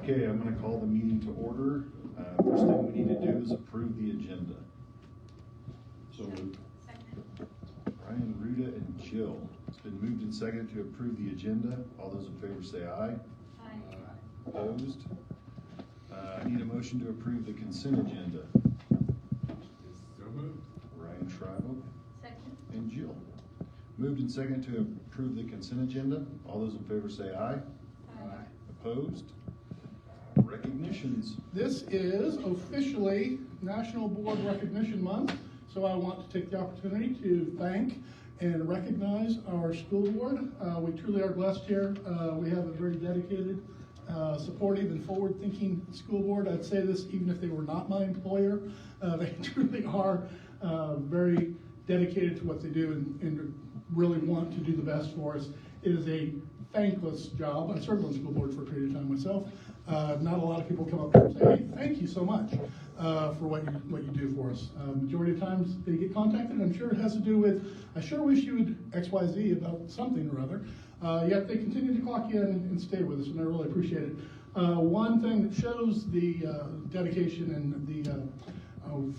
Okay, I'm going to call the meeting to order. First thing we need to do is approve the agenda. So moved. Ryan, Ruda, and Jill. It's been moved and seconded to approve the agenda. All those in favor say aye. Aye. Opposed? I need a motion to approve the consent agenda. So moved. Ryan Schreiber Second. and Jill. Moved and seconded to approve the consent agenda. All those in favor say aye. Aye. Opposed? Recognitions. This is officially National Board Recognition Month, so I want to take the opportunity to thank and recognize our school board. We truly are blessed here. We have a very dedicated, supportive, and forward-thinking school board. I'd say this even if they were not my employer. They truly are very dedicated to what they do and really want to do the best for us. It is a thankless job. I served on the school board for a period of time myself. Not a lot of people come up here and say, hey, thank you so much for what you do for us. Majority of times they get contacted. I'm sure it has to do with, I sure wish you would XYZ about something or other. Yet they continue to clock in and stay with us, and I really appreciate it. One thing that shows the dedication and the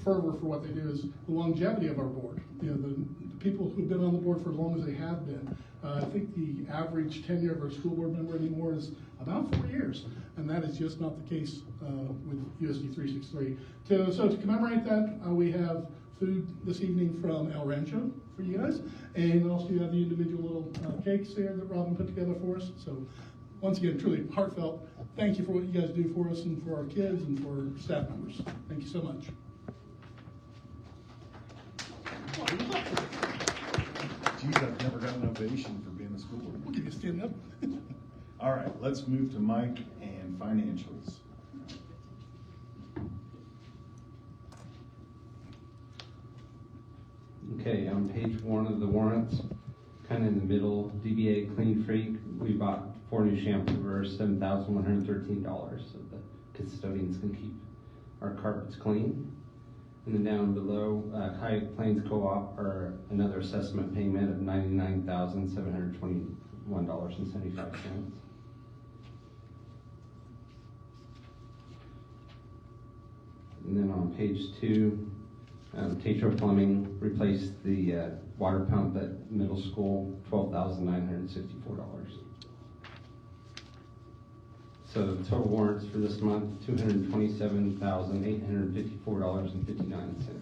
fervor for what they do is the longevity of our board. You know, the people who've been on the board for as long as they have been. I think the average tenure of our school board member anymore is about 4 years, and that is just not the case with USD 363. So to commemorate that, we have food this evening from El Rancho for you guys, and also you have the individual little cakes there that Robin put together for us. So once again, truly heartfelt, thank you for what you guys do for us and for our kids and for our staff members. Thank you so much. Geez, I've never gotten an ovation for being a school board. We'll give you a stand up. All right, let's move to Mike and financials. Okay, on page 1 of the warrants, kind of in the middle, DBA Clean Freak, we bought 4 new shampoo for $7,113 so the custodians can keep our carpets clean. And then down below, High Plains Co-op, or another assessment payment of $99,721.75. And then on page 2, Tatro Plumbing replaced the water pump at middle school, $12,964. So the total warrants for this month, $227,854.59.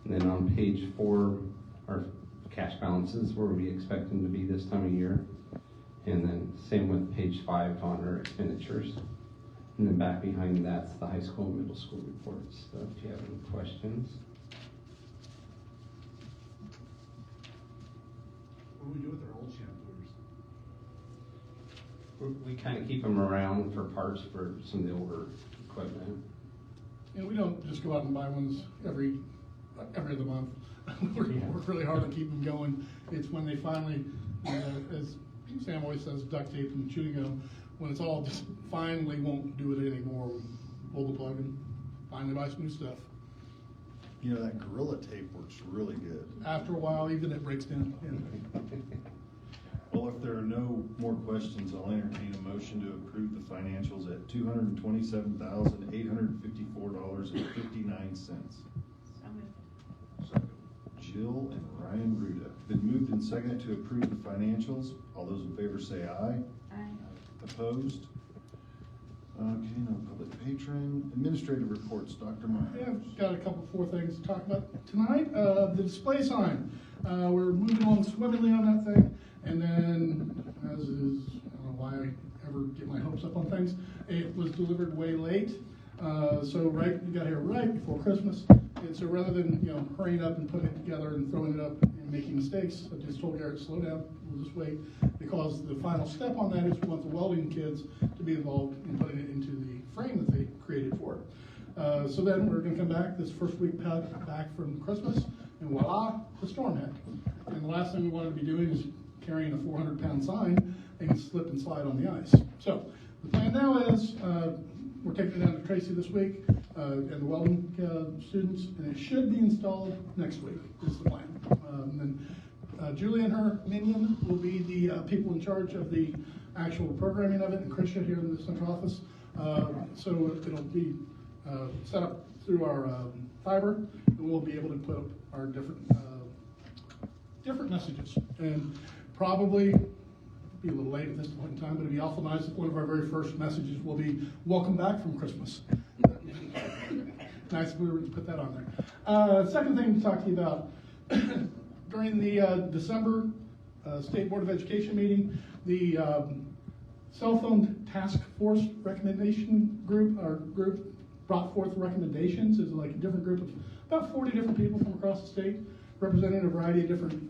And then on page 4, our cash balances, where we expect them to be this time of year. And then same with page 5 on our expenditures. And then back behind that's the high school and middle school reports. So if you have any questions. What do we do with our old shampoos? We kind of keep them around for parts for some of the older equipment. And we don't just go out and buy ones every other month. We work really hard to keep them going. It's when they finally, as Sam always says, duct tape and chewing gum, when it's all just finally won't do it anymore, we pull the plug and finally buy some new stuff. You know, that Gorilla Tape works really good. After a while, even it breaks down. Yeah. Well, if there are no more questions, I'll entertain a motion to approve the financials at $227,854.59. So moved. Second. Jill and Ryan Ruda. Been moved and seconded to approve the financials. All those in favor say aye. Aye. Opposed? Okay, no public patron. Administrative reports, Dr. Myers. Yeah, I've got a couple 4 things to talk about tonight. The display sign. We're moving along swimmingly on that thing. And then, as is, I don't know why I ever get my hopes up on things, it was delivered way late. So we got here right before Christmas. And so rather than hurrying up and putting it together and throwing it up and making mistakes, I just told Garrett, slow down, we'll just wait. Because the final step on that is we want the welding kids to be involved in putting it into the frame that they created for it. So then we're going to come back this first week back from Christmas, and voila, the storm hit. And the last thing we wanted to be doing is carrying a 400-pound sign and slip and slide on the ice. So the plan now is we're taking it down to Tracy this week and the welding students, and it should be installed next week is the plan. And then Julie and her minion will be the people in charge of the actual programming of it, and Krisha here in the central office. So it'll be set up through our fiber, and we'll be able to put up our different messages. And probably be a little late at this point in time, but it'd be awful nice if one of our very first messages will be "Welcome back from Christmas." Nice if we were to put that on there. Second thing to talk to you about, during the December State Board of Education meeting, the cell phone task force recommendation group brought forth recommendations. It's like a different group of about 40 different people from across the state, representing a variety of different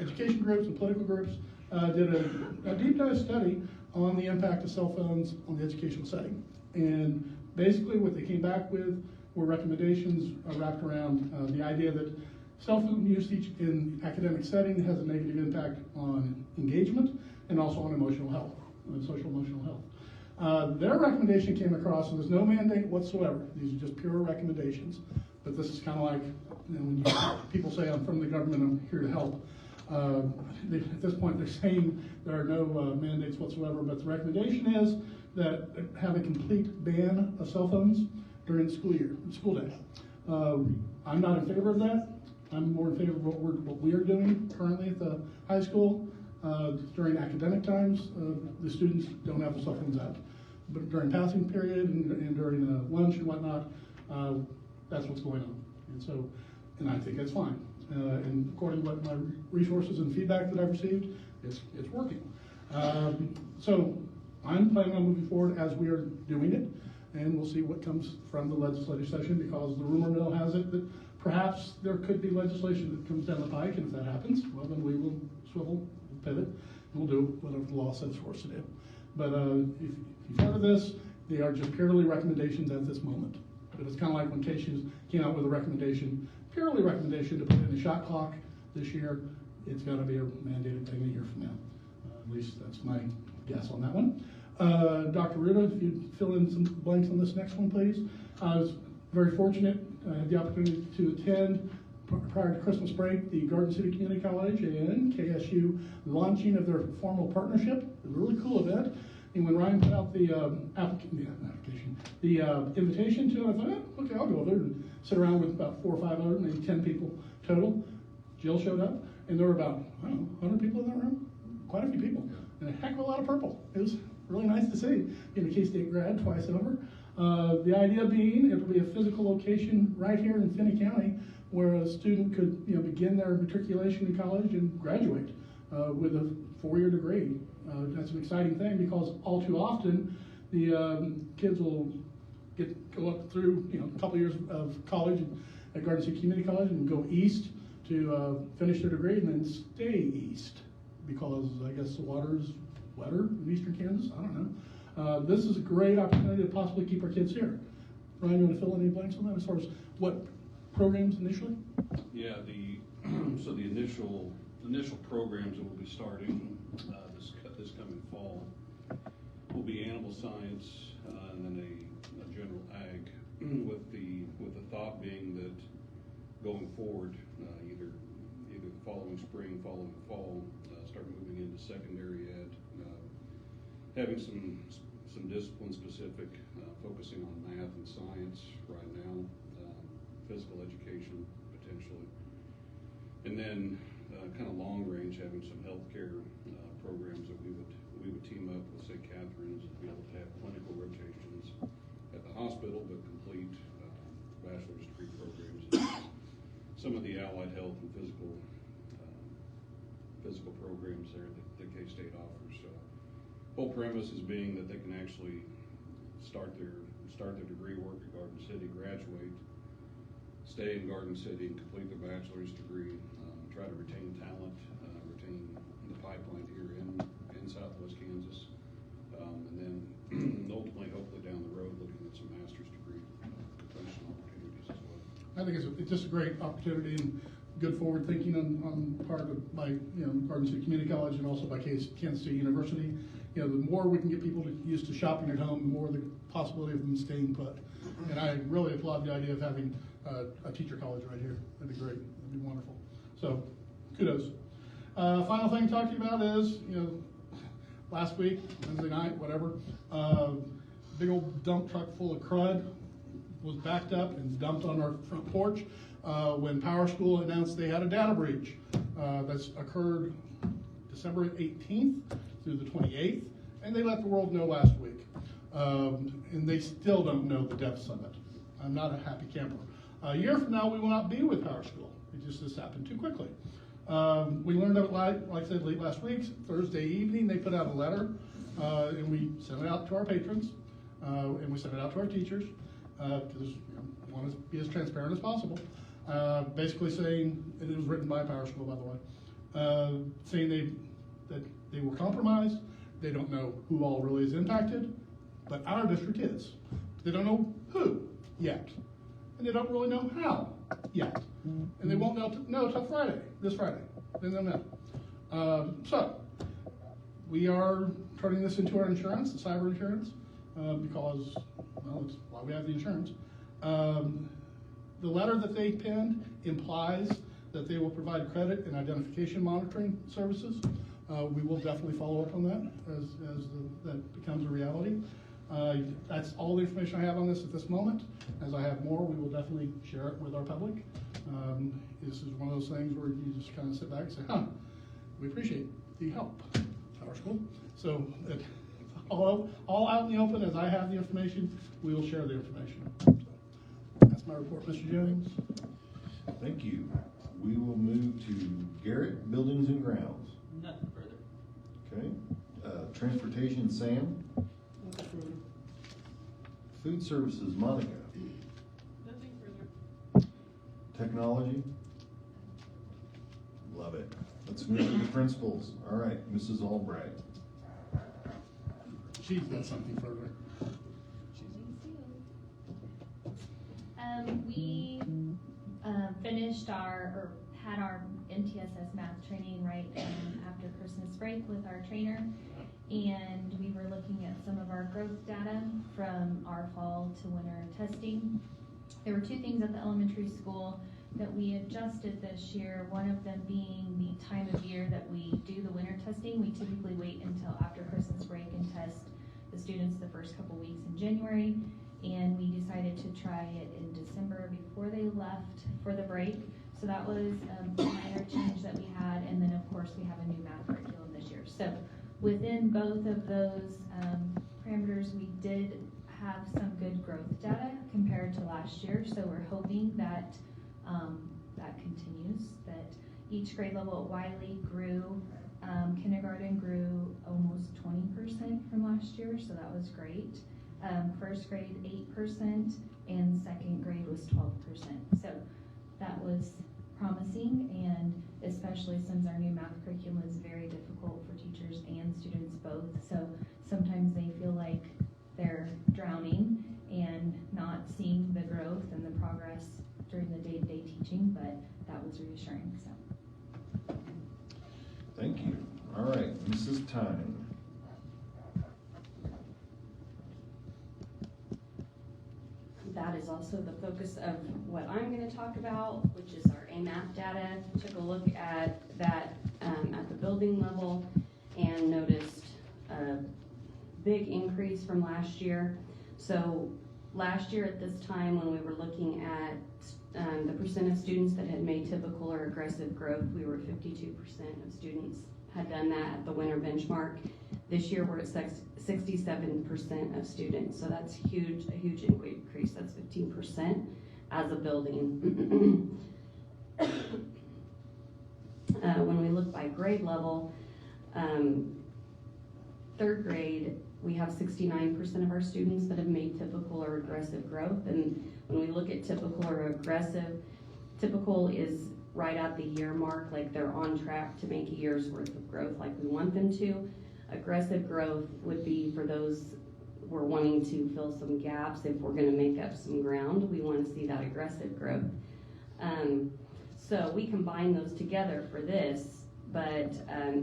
education groups and political groups, did a deep dive study on the impact of cell phones on the educational setting. And basically what they came back with were recommendations wrapped around the idea that cell phone usage in academic setting has a negative impact on engagement and also on emotional health, on social emotional health. Their recommendation came across, and there's no mandate whatsoever. These are just pure recommendations. But this is kind of like, when people say, "I'm from the government, I'm here to help." At this point, they're saying there are no mandates whatsoever, but the recommendation is that have a complete ban of cell phones during the school day. I'm not in favor of that. I'm more in favor of what we are doing currently at the high school. During academic times, the students don't have the cell phones out. But during passing period and during lunch and whatnot, that's what's going on. And I think that's fine. And according to what my resources and feedback that I've received, it's working. So I'm planning on moving forward as we are doing it, and we'll see what comes from the legislative session, because the rumor mill has it that perhaps there could be legislation that comes down the pike, and if that happens, well, then we will swivel, pivot, and we'll do whatever the law says for us to do. But if you've heard of this, they are just purely recommendations at this moment. But it's kind of like when Casey came out with a recommendation, purely recommendation to put in the shot clock this year. It's got to be a mandated thing a year from now. At least that's my guess on that one. Dr. Ruda, if you'd fill in some blanks on this next one, please. I was very fortunate. I had the opportunity to attend prior to Christmas break the Garden City Community College and KSU launching of their formal partnership. A really cool event. And when Ryan put out the invitation to it, I thought, okay, I'll go over there and sit around with about 4 or 5 other, maybe 10 people total. Jill showed up, and there were about, 100 people in that room. Quite a few people, and a heck of a lot of purple. It was really nice to see, being a K-State grad twice over. The idea being, it will be a physical location right here in Finney County, where a student could, begin their matriculation in college and graduate with a 4-year degree. That's an exciting thing, because all too often the kids will go up through a couple years of college at Garden City Community College and go east to finish their degree and then stay east, because I guess the water is wetter in eastern Kansas. I don't know. This is a great opportunity to possibly keep our kids here. Ryan, you want to fill in any blanks on that as far as what programs initially? Yeah, the initial programs that we'll be starting this coming fall will be animal science and then a general ag, with the thought being that going forward, either the following spring, following fall, start moving into secondary ed, having some discipline specific, focusing on math and science right now, physical education potentially, and then kind of long range, having some healthcare programs that we would team up with St. Catherine's to be able to have clinical rotations at the hospital, but complete bachelor's degree programs. Some of the allied health and physical programs there that K-State offers. Whole premise is being that they can actually start their degree work at Garden City, graduate, stay in Garden City, and complete their bachelor's degree. Try to retain talent, retain the pipeline here in Southwest Kansas, and then ultimately, hopefully down the road, looking at some master's degree completion opportunities as well. I think it's just a great opportunity and good forward thinking on part of by Garden City Community College and also by Kansas State University. The more we can get people used to shopping at home, the more the possibility of them staying put. And I really applaud the idea of having a teacher college right here. That'd be great. That'd be wonderful. So kudos. Final thing to talk to you about is, last week, Wednesday night, whatever, big old dump truck full of crud was backed up and dumped on our front porch when Power School announced they had a data breach. That's occurred December 18th through the 28th, and they let the world know last week. And they still don't know the depths of it. I'm not a happy camper. A year from now, we will not be with Power School. It just has happened too quickly. We learned of it, like I said, late last week. Thursday evening, they put out a letter, and we sent it out to our patrons, and we sent it out to our teachers, because we want to be as transparent as possible. Basically saying, and it was written by Power School, by the way, saying that they were compromised. They don't know who all really is impacted, but our district is. They don't know who yet, and they don't really know how yet, and they won't know till Friday, this Friday. Then they'll know. So we are turning this into our insurance, the cyber insurance, because, well, it's why we have the insurance. The letter that they penned implies that they will provide credit and identification monitoring services. We will definitely follow up on that as that becomes a reality. That's all the information I have on this at this moment. As I have more, we will definitely share it with our public. This is one of those things where you just kind of sit back and say, we appreciate the help, Power School. So all out in the open, as I have the information, we will share the information. So that's my report, Mr. Jones. Thank you. We will move to Garrett, Buildings and Grounds. Nothing further. Okay. Transportation, Sam. Food Services, Monica. Nothing further. Technology. Love it. Let's move to the principals. All right, Mrs. Albright. She's got something further. We finished had our MTSS math training right after Christmas break with our trainer, and we were looking at some of our growth data from our fall to winter testing. There were two things at the elementary school that we adjusted this year, one of them being the time of year that we do the winter testing. We typically wait until after Christmas break and test the students the first couple weeks in January, and we decided to try it in December before they left for the break. So that was a minor change that we had, and then of course we have a new math curriculum this year. So within both of those parameters, we did have some good growth data compared to last year. So we're hoping that that continues, that each grade level at Wiley grew. Kindergarten grew almost 20% from last year, so that was great. First grade 8%, and second grade was 12%. So that was promising, and especially since our new math curriculum is very difficult for teachers and students both. So sometimes they feel like they're drowning and not seeing the growth and the progress during the day-to-day teaching, but that was reassuring. So Thank you. All right, Mrs. Tyne. That is also the focus of what I'm going to talk about, which is our AMAP data. Took a look at that at the building level and noticed a big increase from last year. So last year at this time, when we were looking at the percent of students that had made typical or aggressive growth, we were 52% of students had done that at the winter benchmark. This year we're at 67% of students, so that's a huge increase. That's 15% as a building. When we look by grade level, third grade, we have 69% of our students that have made typical or aggressive growth. And when we look at typical or aggressive, typical is right at the year mark, like they're on track to make a year's worth of growth like we want them to. Aggressive growth would be for those we're wanting to fill some gaps. If we're going to make up some ground, we want to see that aggressive growth. So we combine those together for this, but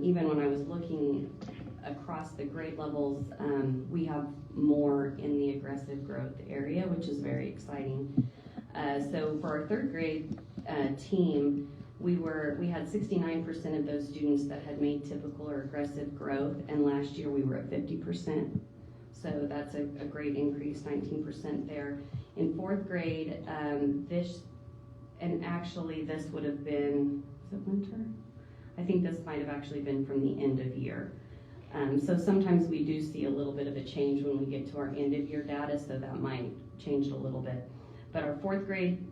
even when I was looking across the grade levels, we have more in the aggressive growth area, which is very exciting. So for our third grade team, we had 69% of those students that had made typical or aggressive growth, and last year we were at 50%. So that's a great increase, 19% there. In 4th grade, this would have been, is it winter? I think this might have actually been from the end of year. So sometimes we do see a little bit of a change when we get to our end of year data, so that might change a little bit. But our 4th grade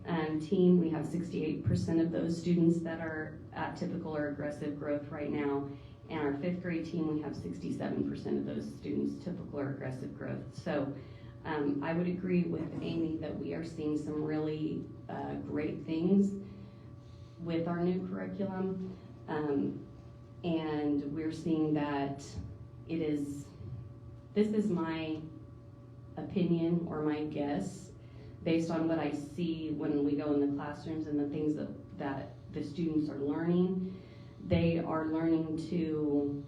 team, we have 68% of those students that are at typical or aggressive growth right now. And our 5th grade team, we have 67% of those students typical or aggressive growth. So I would agree with Amy that we are seeing some really great things with our new curriculum. And we're seeing that this is my opinion or my guess based on what I see when we go in the classrooms and the things that the students are learning. They are learning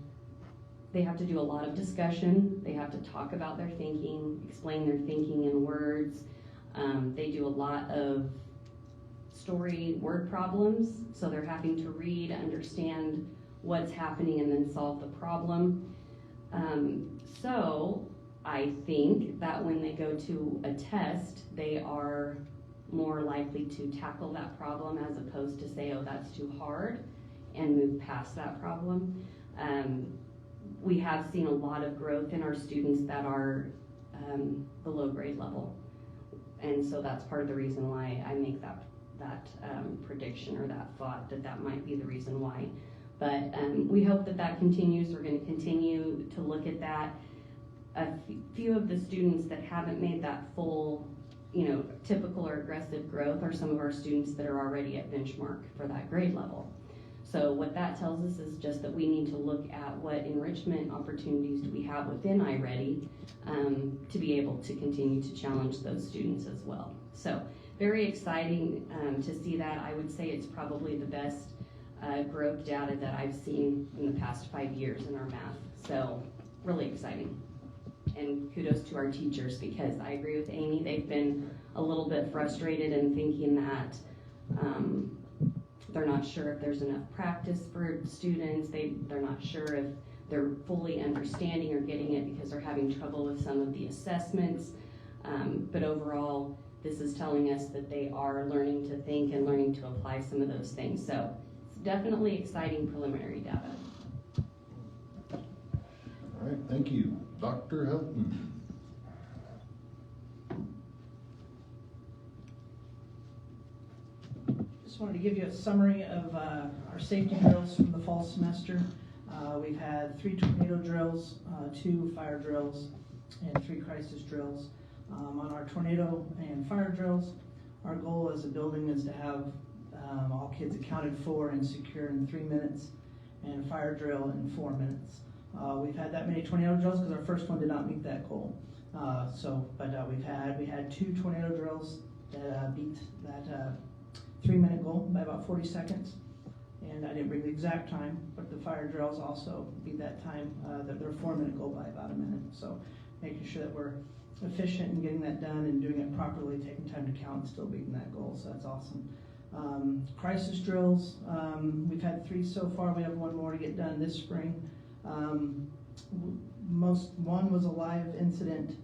they have to do a lot of discussion. They have to talk about their thinking, explain their thinking in words. They do a lot of story word problems, so they're having to read, understand what's happening, and then solve the problem. So I think that when they go to a test, they are more likely to tackle that problem as opposed to say, oh, that's too hard, and move past that problem. We have seen a lot of growth in our students that are below grade level. And so that's part of the reason why I make that prediction or that thought that might be the reason why. But we hope that continues. We're going to continue to look at that. A few of the students that haven't made that full, typical or aggressive growth are some of our students that are already at benchmark for that grade level. So what that tells us is just that we need to look at what enrichment opportunities do we have within iReady to be able to continue to challenge those students as well. So very exciting to see that. I would say it's probably the best growth data that I've seen in the past 5 years in our math. So really exciting. And kudos to our teachers, because I agree with Amy, they've been a little bit frustrated and thinking that they're not sure if there's enough practice for students. They're not sure if they're fully understanding or getting it because they're having trouble with some of the assessments. But overall, this is telling us that they are learning to think and learning to apply some of those things. So it's definitely exciting preliminary data. All right, thank you. Dr. Helton. Just wanted to give you a summary of our safety drills from the fall semester. We've had 3 tornado drills, 2 fire drills, and 3 crisis drills. On our tornado and fire drills, our goal as a building is to have all kids accounted for and secure in 3 minutes, and a fire drill in 4 minutes. We've had that many tornado drills because our first one did not meet that goal. We had 2 tornado drills that beat that 3-minute goal by about 40 seconds. And I didn't bring the exact time, but the fire drills also beat that time, their 4-minute goal by about a minute. So making sure that we're efficient in getting that done and doing it properly, taking time to count and still beating that goal. So that's awesome. Crisis drills, we've had 3 so far. We have 1 more to get done this spring. One was a live incident.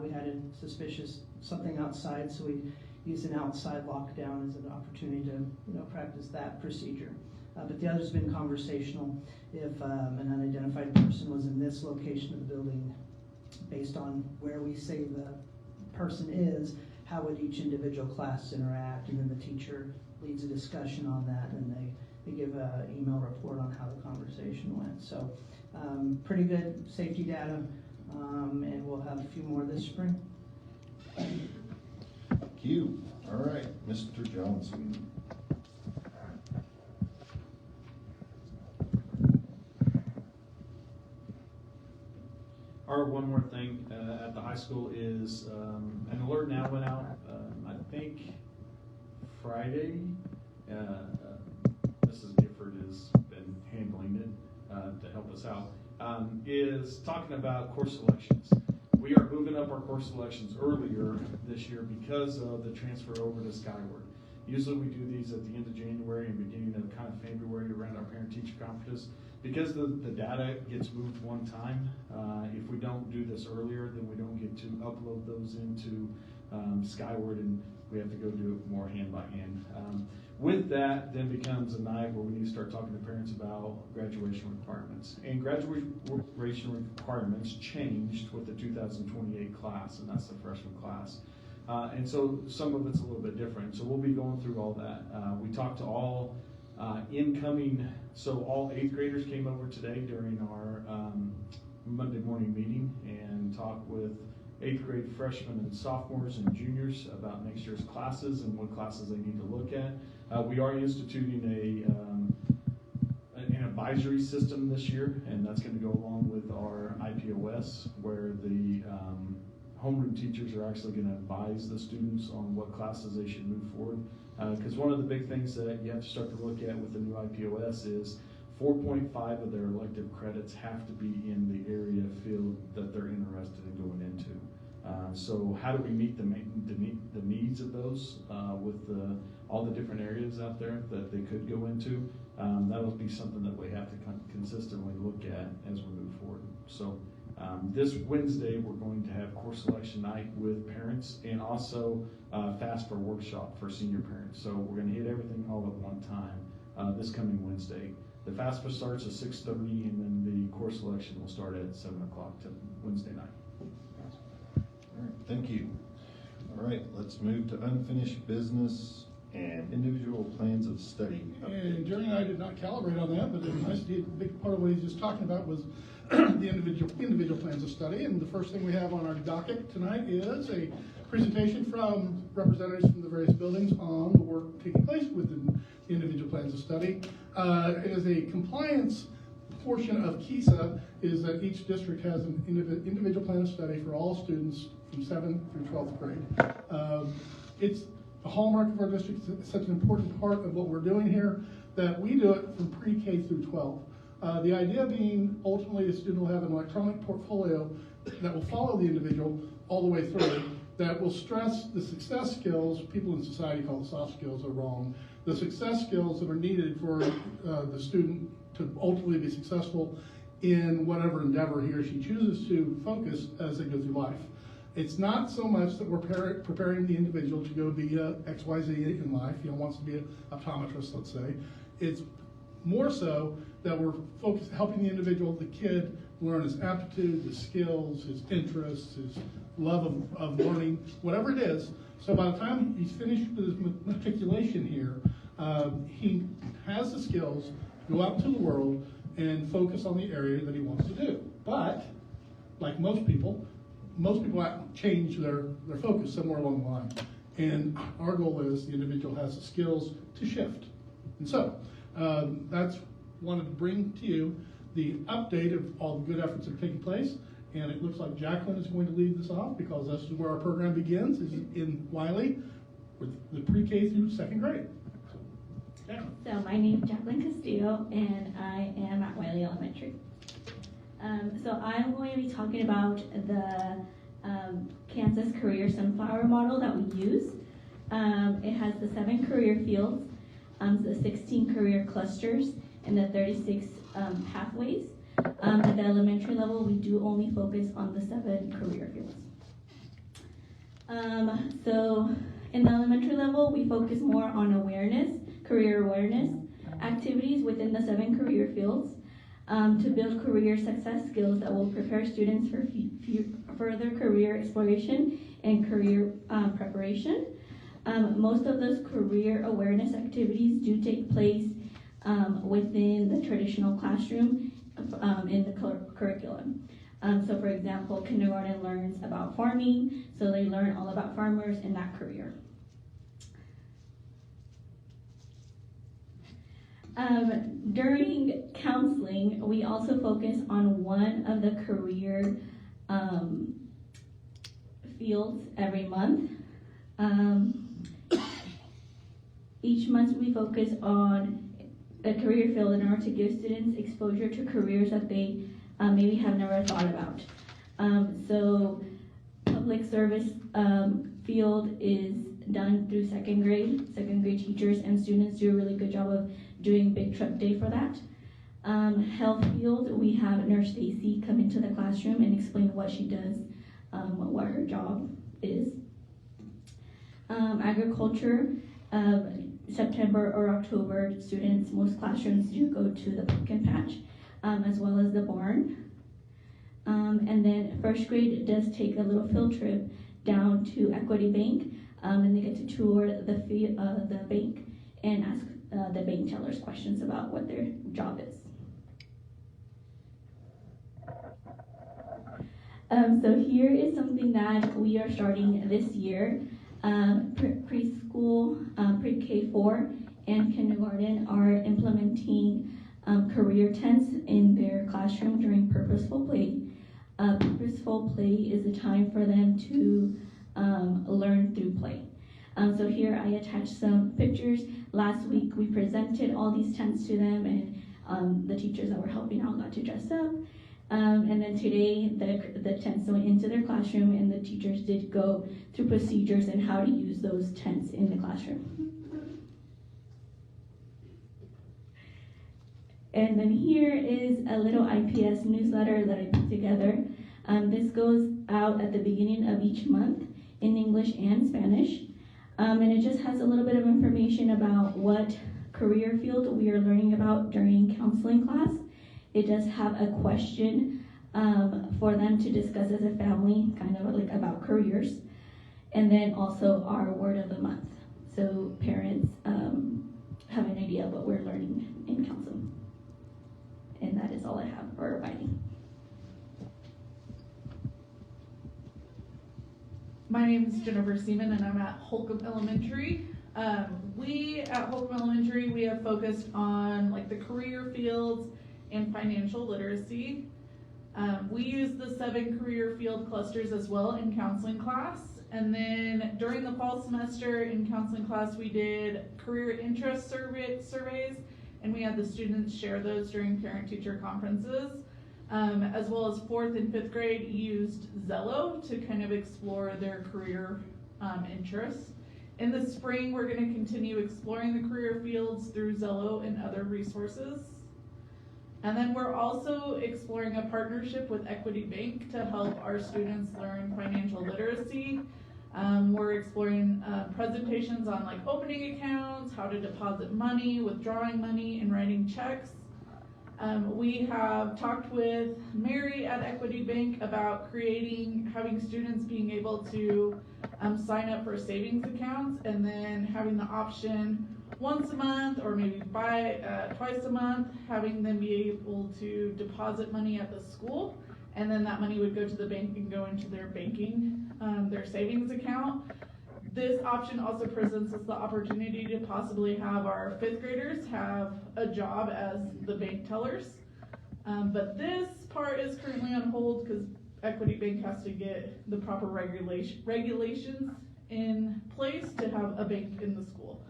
We had a suspicious something outside, so we used an outside lockdown as an opportunity to practice that procedure. But the other's been conversational. If an unidentified person was in this location of the building, based on where we say the person is, how would each individual class interact? And then the teacher leads a discussion on that, and they give an email report on how the conversation went. So pretty good safety data, and we'll have a few more this spring. Thank you. All right, Mr. Johnson. Or one more thing at the high school is an alert now went out, I think Friday. Mrs. Gifford has been handling it to help us out, is talking about course selections. We are moving up our course selections earlier this year because of the transfer over to Skyward. Usually we do these at the end of January and beginning of kind campus. Because the data gets moved one time, if we don't do this earlier, then we don't get to upload those into Skyward, and we have to go do it more hand by hand. With that, then becomes a night where we need to start talking to parents about graduation requirements. And graduation requirements changed with the 2028 class, and that's the freshman class. And so some of it's a little bit different. So we'll be going through all that. We talked to all incoming, so all 8th graders came over today during our Monday morning meeting and talked with 8th grade freshmen and sophomores and juniors about next year's classes and what classes they need to look at. We are instituting an advisory system this year, and that's going to go along with our IPOS, where the homeroom teachers are actually going to advise the students on what classes they should move forward. Because one of the big things that you have to start to look at with the new IPOS is 4.5 of their elective credits have to be in the area field that they're interested in going into. So how do we meet the needs of those with all the different areas out there that they could go into? That'll be something that we have to consistently look at as we move forward. So this Wednesday, we're going to have course selection night with parents and also FAFSA workshop for senior parents. So we're going to hit everything all at one time this coming Wednesday. The FAFSA starts at 6:30, and then the course selection will start at 7 o'clock Wednesday night. All right, thank you. All right, let's move to unfinished business and individual plans of study. And Jerry and I did not calibrate on that, but it was nice to see a big part of what he's just talking about was the individual plans of study. And the first thing we have on our docket tonight is a presentation from representatives from the various buildings on the work taking place within the individual plans of study. It is a compliance portion of KESA is that each district has an individual plan of study for all students from 7th through 12th grade. It's the hallmark of our district. It's such an important part of what we're doing here that we do it from pre-K through 12. The idea being ultimately the student will have an electronic portfolio that will follow the individual all the way through, that will stress the success skills. People in society call it soft skills are wrong. The success skills that are needed for the student to ultimately be successful in whatever endeavor he or she chooses to focus as they go through life. It's not so much that we're preparing the individual to go be a XYZ in life, wants to be an optometrist, let's say. It's more so that we're helping the individual, the kid, learn his aptitude, his skills, his interests, his love of learning, whatever it is. So by the time he's finished with his matriculation here, he has the skills to go out into the world and focus on the area that he wants to do. But, like most people change their focus somewhere along the line. And our goal is the individual has the skills to shift. And so, that's wanted to bring to you the update of all the good efforts that are taking place. And it looks like Jacqueline is going to lead this off because this is where our program begins, is in Wiley with the pre-K through 2nd grade. So my name is Jacqueline Castillo, and I am at Wiley Elementary. So I'm going to be talking about the Kansas Career Sunflower model that we use. It has the 7 career fields, the 16 career clusters, and the 36 pathways. At the elementary level, we do only focus on the 7 career fields. So in the elementary level, we focus more on career awareness activities within the 7 career fields to build career success skills that will prepare students for further career exploration and career preparation. Most of those career awareness activities do take place within the traditional classroom in the curriculum. So for example, kindergarten learns about farming, so they learn all about farmers in that career. During counseling, we also focus on one of the career fields every month. Each month we focus on a career field in order to give students exposure to careers that they maybe have never thought about. So public service field is done through 2nd grade. 2nd grade teachers and students do a really good job of doing Big Truck Day for that. Health field, we have Nurse Stacy come into the classroom and explain what she does, what her job is. Agriculture, September or October, students, most classrooms do go to the pumpkin patch, as well as the barn. And then first grade does take a little field trip down to Equity Bank, and they get to tour the bank and ask the bank tellers questions about what their job is. So here is something that we are starting this year. Preschool, pre-K4, and kindergarten are implementing career tents in their classroom during purposeful play. Purposeful play is a time for them to learn through play. So here I attached some pictures. Last week we presented all these tents to them, and the teachers that were helping out got to dress up. And then today the tents went into their classroom, and the teachers did go through procedures and how to use those tents in the classroom. And then here is a little IPS newsletter that I put together. This goes out at the beginning of each month in English and Spanish. And it just has a little bit of information about what career field we are learning about during counseling class. It does have a question for them to discuss as a family, kind of like about careers. And then also our word of the month. So parents have an idea of what we're learning in counseling. And that is all I have for writing. My name is Jennifer Seaman, and I'm at Holcomb Elementary. We at Holcomb Elementary, we have focused on like the career fields and financial literacy. We use the 7 career field clusters as well in counseling class. And then during the fall semester in counseling class, we did career interest surveys, and we had the students share those during parent-teacher conferences. As well as 4th and 5th grade used Zello to kind of explore their career interests. In the spring, we're going to continue exploring the career fields through Zello and other resources. And then we're also exploring a partnership with Equity Bank to help our students learn financial literacy. We're exploring presentations on like opening accounts, how to deposit money, withdrawing money, and writing checks. We have talked with Mary at Equity Bank about having students being able to sign up for savings accounts, and then having the option once a month or maybe twice a month, having them be able to deposit money at the school, and then that money would go to the bank and go into their their savings account. This option also presents us the opportunity to possibly have our 5th graders have a job as the bank tellers. But this part is currently on hold because Equity Bank has to get the proper regulations in place to have a bank in the school.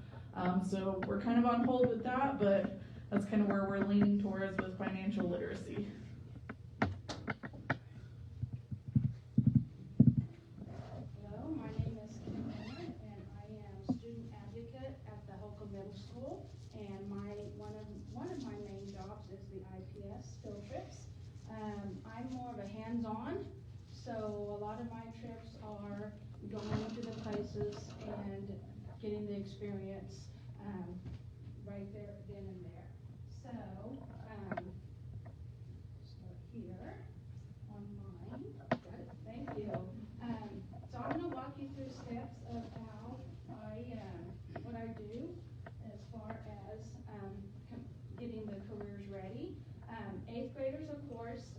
So we're kind of on hold with that, but that's kind of where we're leaning towards with financial literacy. I'm more of a hands-on, so a lot of my trips are going to the places and getting the experience right there, then and there. So, start here on mine. Good, thank you. So I'm going to walk you through steps of how what I do as far as getting the careers ready. 8th graders, of course,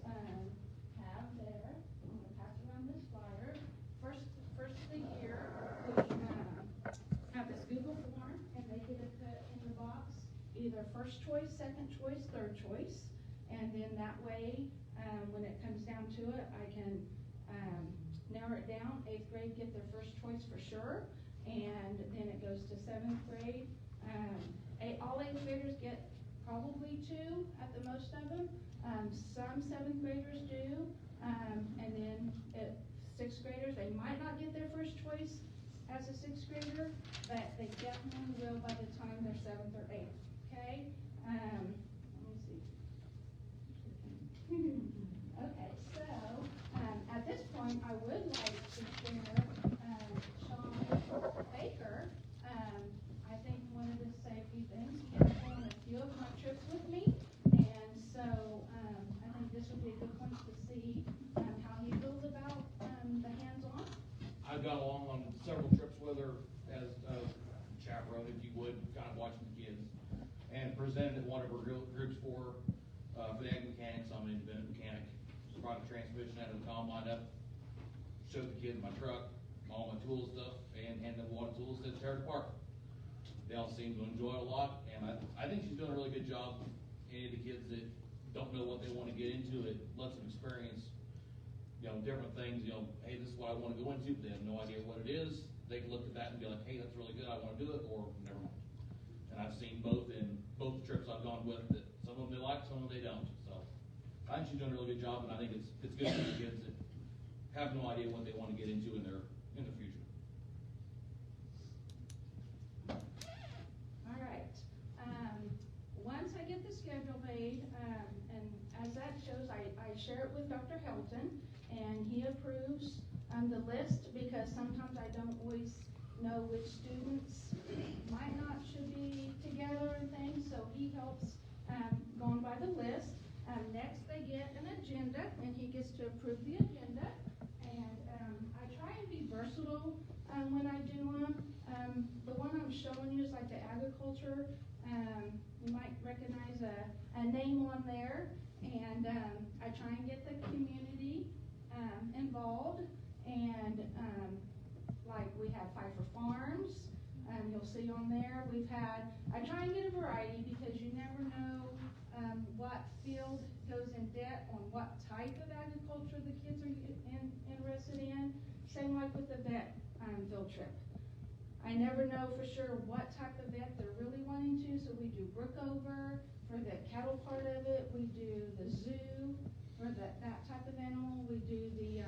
have their, I'm going to pass around this flyer. First of the year, we have this Google form, and they get to put in the box either first choice, second choice, third choice. And then that way, when it comes down to it, I can narrow it down. 8th grade get their first choice for sure, and then it goes to 7th grade. All 8th graders get probably 2 at the most of them. Some 7th graders do, and then 6th graders, they might not get their first choice as a 6th grader, but they definitely will by the time they're 7th or 8th, okay? Let me see. presented at one of our groups for the ag mechanics. I'm an independent mechanic. Just brought the transmission out of the combine up, showed the kids my truck, all my tool stuff, and handed them water tools to tear it apart. They all seem to enjoy it a lot, and I think she's doing a really good job. Any of the kids that don't know what they want to get into, it lets them experience, different things. Hey, this is what I want to go into, but they have no idea what it is. They can look at that and be like, hey, that's really good, I want to do it, or never mind. And I've seen both in both the trips I've gone with, that some of them they like, some of them they don't. So I think she's doing a really good job, and I think it's good for the kids that have no idea what they want to get into in the future. All right. Once I get the schedule made, and as that shows, I share it with Dr. Helton, and he approves the list, because sometimes I don't always know which students might not should be together and things, so he helps going by the list. Next they get an agenda, and he gets to approve the agenda, and I try and be versatile when I do them. The one I'm showing you is like the agriculture. You might recognize a name on there, and I try and get the community involved, and like we have Pfeiffer Farms, you'll see on there. I try and get a variety, because you never know what field goes in debt on what type of agriculture the kids are interested in. Same like with the vet field trip. I never know for sure what type of vet they're really wanting to, so we do Brookover for the cattle part of it. We do the zoo for that type of animal. We do the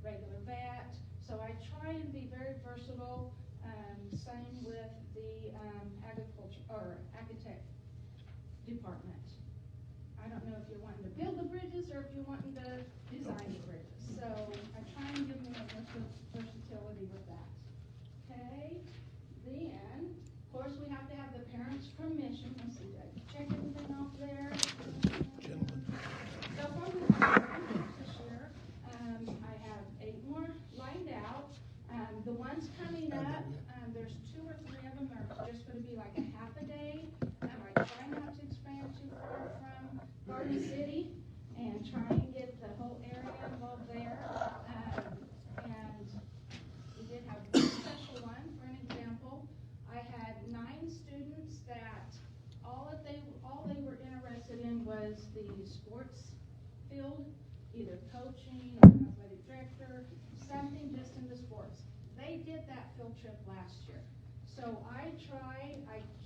regular vet. So I try and be very versatile. Same with the agriculture or architect department. I don't know if you're wanting to build the bridges or if you're wanting to design the bridges. So I try and give them a versatility with that. Okay, then, of course, we have to have the parents' permission. Let's see, did I check everything off there? So far, we have this year. I have 8 more lined out. The ones coming up, there's 2 or 3 of them are just going to be like a half a day. I try not to expand too far from Garden City and try and get the whole area involved there. And we did have one special one. For an example, I had 9 students that all they were interested in was the sports field, either coaching or athletic director, something just in the sports. They did that field trip last year. So I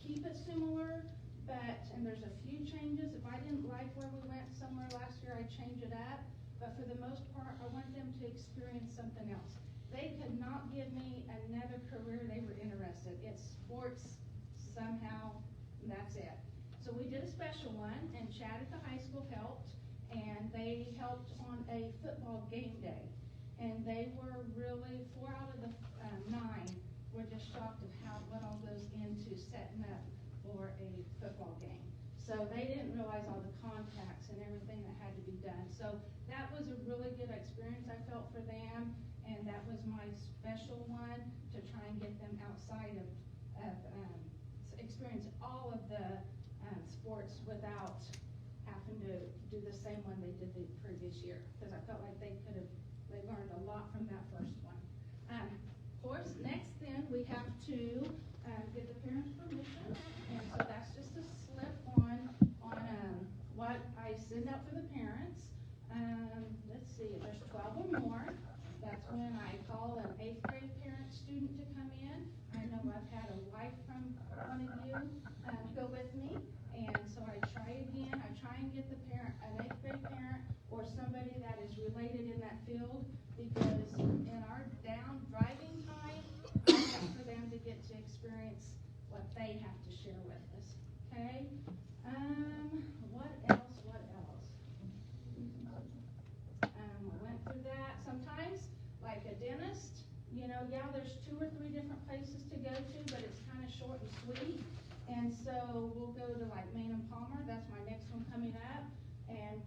keep it similar, and there's a few changes. If I didn't like where we went somewhere last year, I'd change it up. But for the most part, I want them to experience something else. They could not give me another career they were interested. It's sports somehow, and that's it. So we did a special one, and Chad at the high school helped, and they helped on a football game day. And they were really, 4 out of the 9 were just shocked of what all goes into setting up for a football game. So they didn't realize all the contacts and everything that had to be done. So that was a really good experience I felt for them, and that was my special one to try and get them outside of experience all of the sports without having to do the same one they did the previous year, because I felt like they learned a lot from that first one. Of course, next then we have to get the parents' permission, and so that's just a slip on what I send out for the parents. Let's see, if there's 12 or more, that's when I call an 8th grade parent student to come in. I know I've had a wife from one of you go with me, and so I try and get the parent, an 8th grade parent or somebody that is related in that field, because in our down driving time, I want for them to get to experience what they have to share with us. Okay? What else? I went through that. Sometimes, like a dentist, there's 2 or 3 different places to go to, but it's kind of short and sweet. And so we'll go to like Main and Palmer. That's my next one coming up. And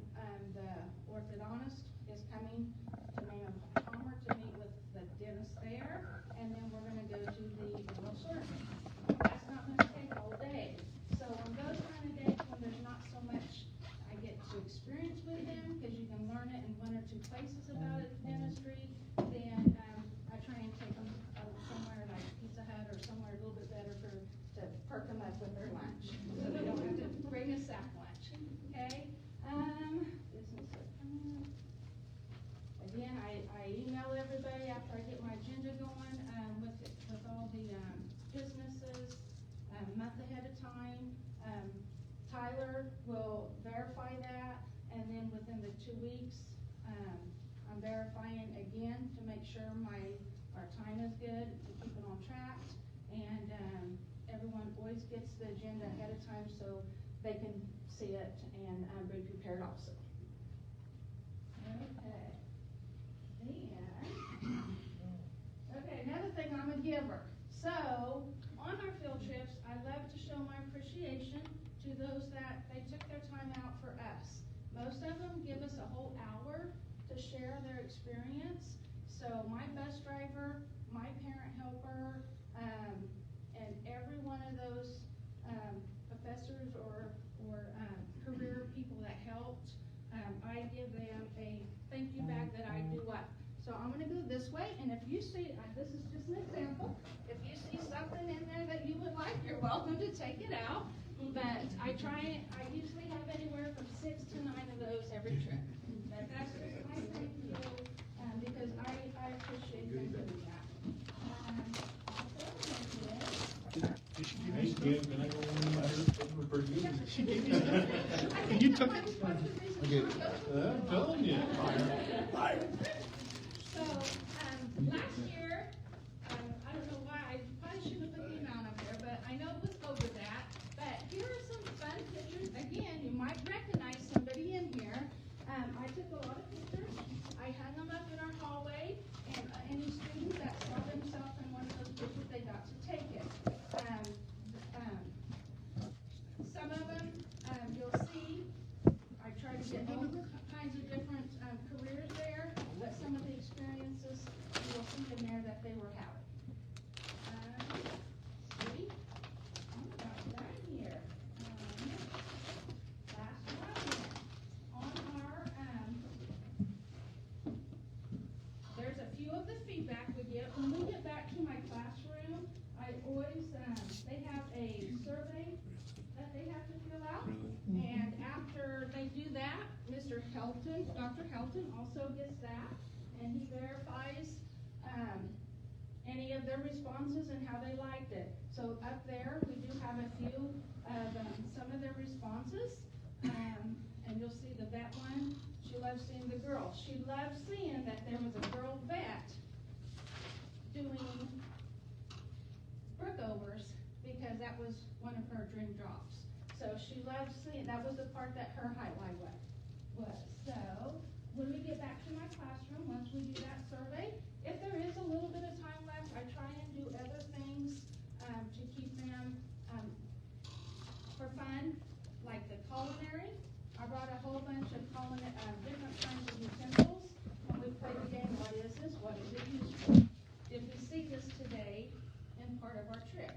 the orthodontist is coming to Main and Palmer to meet with the dentist there. And then we're going to go to the dental surgeon. That's not going to take all day. So on those kind of days, supervisor will verify that, and then within the 2 weeks, I'm verifying again to make sure our time is good, to keep it on track, and everyone always gets the agenda ahead of time so they can see it and be prepared also. Okay, another thing, I'm a giver. So, on our field trips, I love to show my appreciation to those that they took their time out for us. Most of them give us a whole hour to share their experience. So my bus driver, my parent helper, and every one of those professors or career people that helped, I give them a thank you bag that I do up. So I'm going to go this way, and if you see, this is just an example, if you see something in there that you would like, you're welcome to take it out. But I usually have anywhere from 6 to 9 of those every trip. But that's just my thank you, because I appreciate them doing that. She gave me something. And you took it. Okay, I'm telling you. So, last year, I don't know why, I probably shouldn't have put the amount up there, but I know it was over that. But here are some fun pictures. Again, you might recognize somebody in here. I took a lot of pictures. I hung them up in our hallway, and any student that saw themselves in one of those pictures, they got to take it. Some of them, you'll see, I tried to get all kinds of different careers there, but some of the experiences you'll see in there that they were having. See? I'm about done here. Last one. On our, there's a few of the feedback we get. When we get back to my classroom, I always, they have a survey that they have to fill out. And after they do that, Mr. Helton, Dr. Helton also gets that, and he verifies any of their responses and how they liked it. So up there, we do have a few of some of their responses, and you'll see the vet one. She loves seeing the girls. She loves seeing that there was a girl vet doing Brookovers because that was one of her dream jobs. So she loves seeing, that was the part that her highlight was. So when we get back to my classroom, once we do that survey, if there is a little bit of time left, I try and do other things to keep them for fun, like the culinary. I brought a whole bunch of different kinds of utensils, and we played the game, what is this, what is it used for? Did we see this today in part of our trip?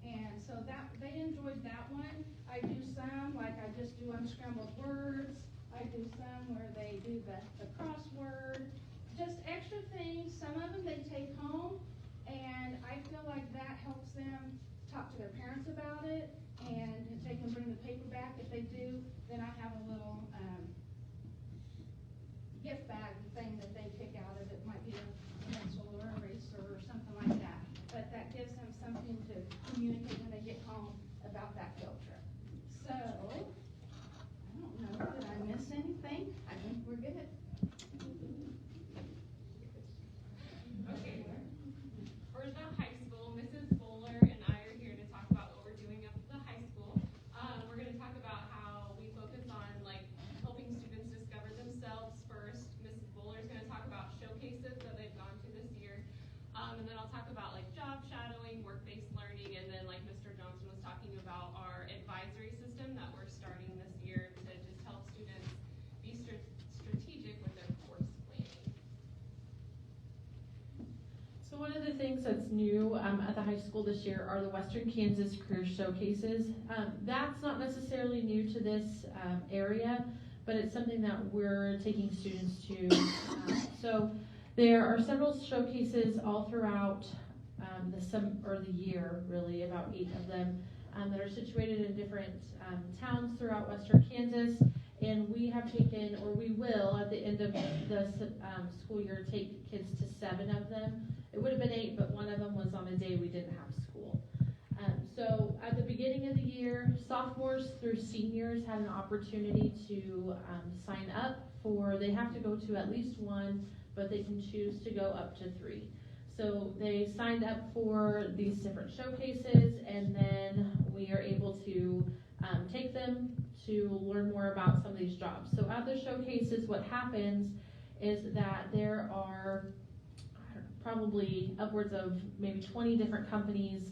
And so that they enjoyed that one. I do some, like I just do unscrambled words. I do some where they do the crossword, just extra things. Some of them they take home, and I feel like that helps them talk to their parents about it, and if they can bring the paper back. If they do, then I have a little gift bag thing that they pick out of it. Might be a pencil or eraser or something like that. But that gives them something to communicate when they get home about that field trip. So, I don't know, did I miss anything? I think we're good. Okay. For the high school, Mrs. Bowler and I are here to talk about what we're doing up at the high school. We're going to talk about how we focus on helping students discover themselves first. Mrs. Bowler is going to talk about showcases that they've gone to this year. And then I'll talk about job shadowing, work-based learning, and then like Mr. Johnson was talking about our advisory system that we're starting this year to just help students be strategic with their course planning. So one of the things that's new at the high school this year are the Western Kansas Career Showcases. That's not necessarily new to this area, but it's something that we're taking students to. So there are several showcases all throughout the year, really, about 8 of them that are situated in different towns throughout Western Kansas. And we have taken, or we will, at the end of the school year, take kids to 7 of them. It would have been 8, but one of them was on a day we didn't have school. So So at the beginning of the year, sophomores through seniors had an opportunity to sign up for, they have to go to at least one, but they can choose to go up to 3. So they signed up for these different showcases, and then we are able to take them to learn more about some of these jobs. So at the showcases, what happens is that there are probably upwards of maybe 20 different companies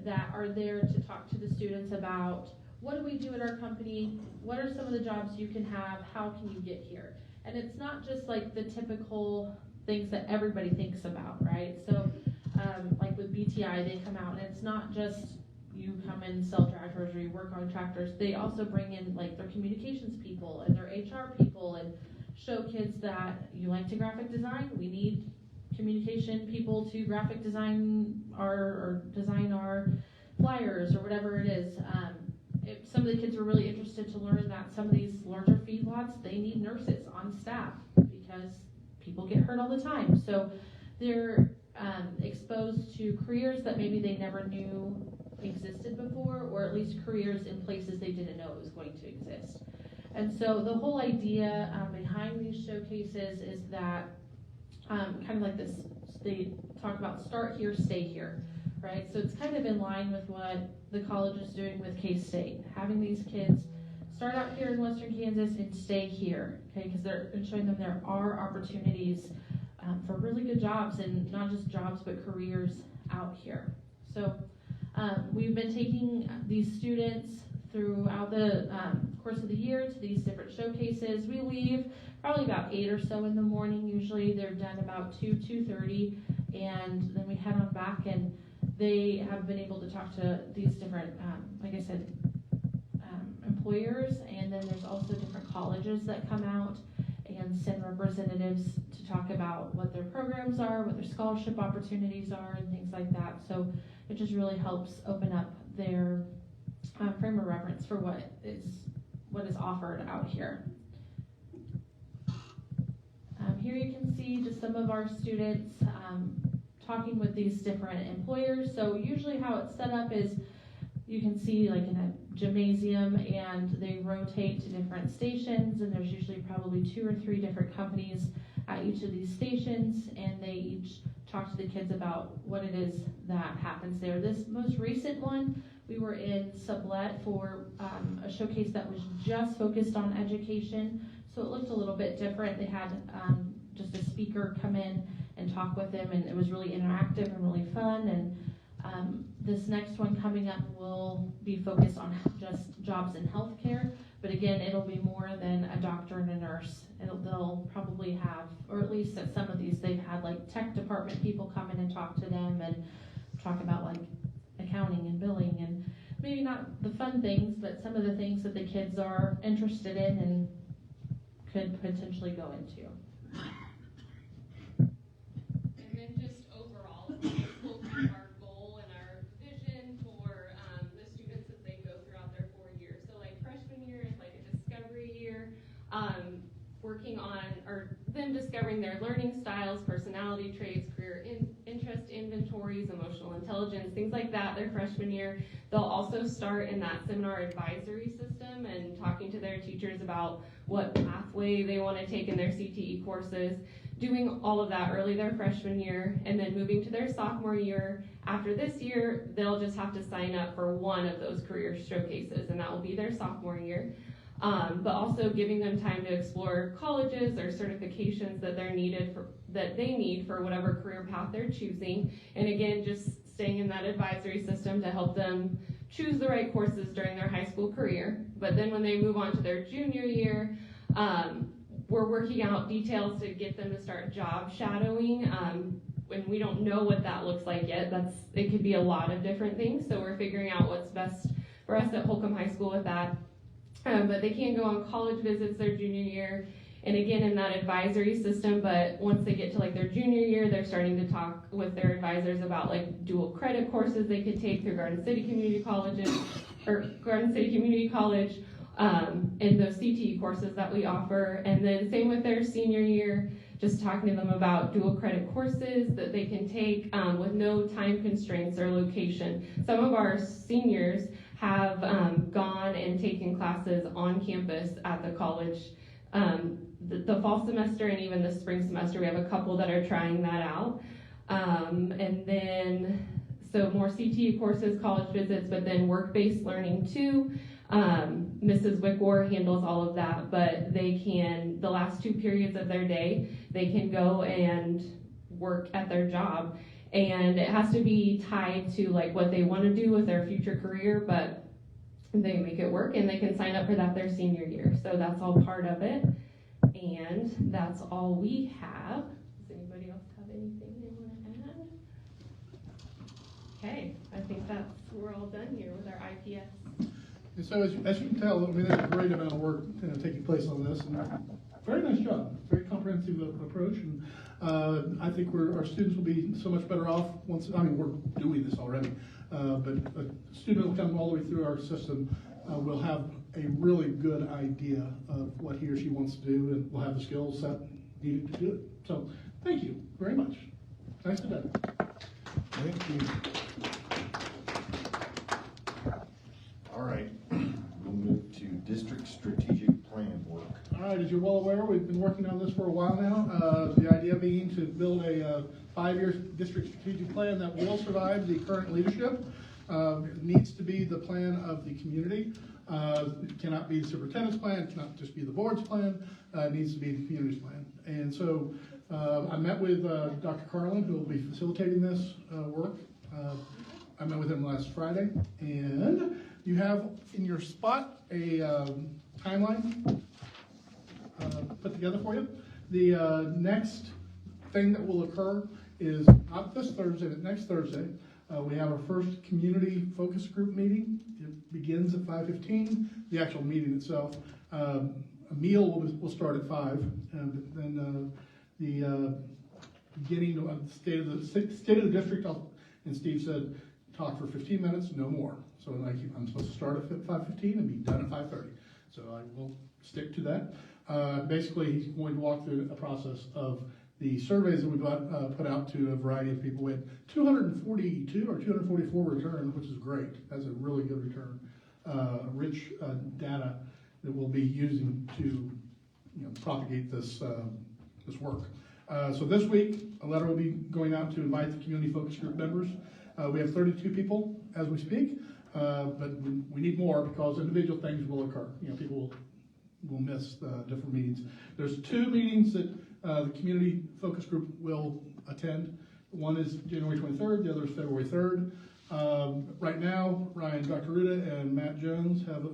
that are there to talk to the students about what do we do at our company, what are some of the jobs you can have, how can you get here? And it's not just like the typical things that everybody thinks about, right? So like with BTI, they come out and it's not just you come and sell tractors or you work on tractors. They also bring in like their communications people and their HR people and show kids that you like to graphic design. We need communication people to graphic design or design our flyers or whatever it is. Some of the kids were really interested to learn that some of these larger feedlots, they need nurses on staff because people get hurt all the time. So they're exposed to careers that maybe they never knew existed before, or at least careers in places they didn't know it was going to exist. And so the whole idea behind these showcases is that kind of like this, they talk about start here, stay here, right? So it's kind of in line with what the college is doing with K-State, having these kids start out here in Western Kansas and stay here, okay? Because they're showing them there are opportunities for really good jobs, and not just jobs, but careers out here. So we've been taking these students throughout the course of the year to these different showcases. We leave probably about 8 or so in the morning. Usually they're done about 2:30, and then we head on back, and they have been able to talk to these different, like I said, employers, and then there's also different colleges that come out and send representatives to talk about what their programs are, what their scholarship opportunities are, and things like that. So it just really helps open up their frame of reference for what is offered out here. Here you can see just some of our students talking with these different employers. So usually how it's set up is you can see like in a gymnasium, and they rotate to different stations, and there's usually probably 2 or 3 different companies at each of these stations, and they each talk to the kids about what it is that happens there. This most recent one, we were in Sublette for a showcase that was just focused on education, so it looked a little bit different. They had just a speaker come in and talk with them, and it was really interactive and really fun. And this next one coming up will be focused on just jobs in healthcare, but again, it'll be more than a doctor and a nurse. They'll probably have, or at least at some of these, they've had like tech department people come in and talk to them and talk about like accounting and billing, and maybe not the fun things, but some of the things that the kids are interested in and could potentially go into. And then just overall, we'll keep our goal and our vision for the students as they go throughout their 4 years. So like freshman year is like a discovery year, working on, or them discovering their learning styles, personality traits, career interest inventories, emotional intelligence, things like that their freshman year. They'll also start in that seminar advisory system and talking to their teachers about what pathway they want to take in their CTE courses, doing all of that early their freshman year, and then moving to their sophomore year. After this year, they'll just have to sign up for one of those career showcases, and that will be their sophomore year. But also giving them time to explore colleges or certifications that they need for whatever career path they're choosing. And again, just staying in that advisory system to help them choose the right courses during their high school career. But then when they move on to their junior year, we're working out details to get them to start job shadowing. When we don't know what that looks like yet, it could be a lot of different things. So we're figuring out what's best for us at Holcomb High School with that. But they can go on college visits their junior year, and again in that advisory system. But once they get to like their junior year, they're starting to talk with their advisors about like dual credit courses they could take through Garden City Community College, and those CTE courses that we offer. And then same with their senior year, just talking to them about dual credit courses that they can take with no time constraints or location. Some of our seniors have gone and taken classes on campus at the college. The fall semester and even the spring semester, we have a couple that are trying that out. And then, so more CTE courses, college visits, but then work-based learning too. Mrs. Wickwar handles all of that, but they can, the last 2 periods of their day, they can go and work at their job. And it has to be tied to like what they want to do with their future career, but they make it work and they can sign up for that their senior year. So that's all part of it. And that's all we have. Does anybody else have anything they want to add? Okay, I think we're all done here with our IPS. And so as you can tell, I mean, there's a great amount of work taking place on this, and very nice job, very comprehensive approach, and I think our students will be so much better off once, I mean, we're doing this already, but a student will come all the way through our system, will have a really good idea of what he or she wants to do, and will have the skill set needed to do it. So, thank you very much. Nice to meet you. Thank you. All right, we'll move to district strategic plan work. All right, as you're well aware, we've been working on this for a while now. The idea being to build a 5-year district strategic plan that will survive the current leadership. It needs to be the plan of the community. It cannot be the superintendent's plan, it cannot just be the board's plan, it needs to be the community's plan. And so I met with Dr. Carlin, who will be facilitating this work. I met with him last Friday, and you have in your spot a timeline put together for you. The next thing that will occur is not this Thursday, but next Thursday. We have our first community focus group meeting. It begins at 5:15. The actual meeting itself, a meal will start at 5, and then the beginning of the state of the district. And Steve said, talk for 15 minutes, no more. So I'm supposed to start at 5:15 and be done at 5:30. So I will stick to that. Basically, he's going to walk through a process of the surveys that we got put out to a variety of people. We had 242 or 244 returns, which is great. That's a really good return. Rich data that we'll be using to propagate this work. So this week, a letter will be going out to invite the community focus group members. We have 32 people as we speak, but we need more because individual things will occur. People will miss different meetings. There's 2 meetings that the community focus group will attend. One is January 23rd, the other is February 3rd. Right now, Ryan, Dr. Ruda, and Matt Jones have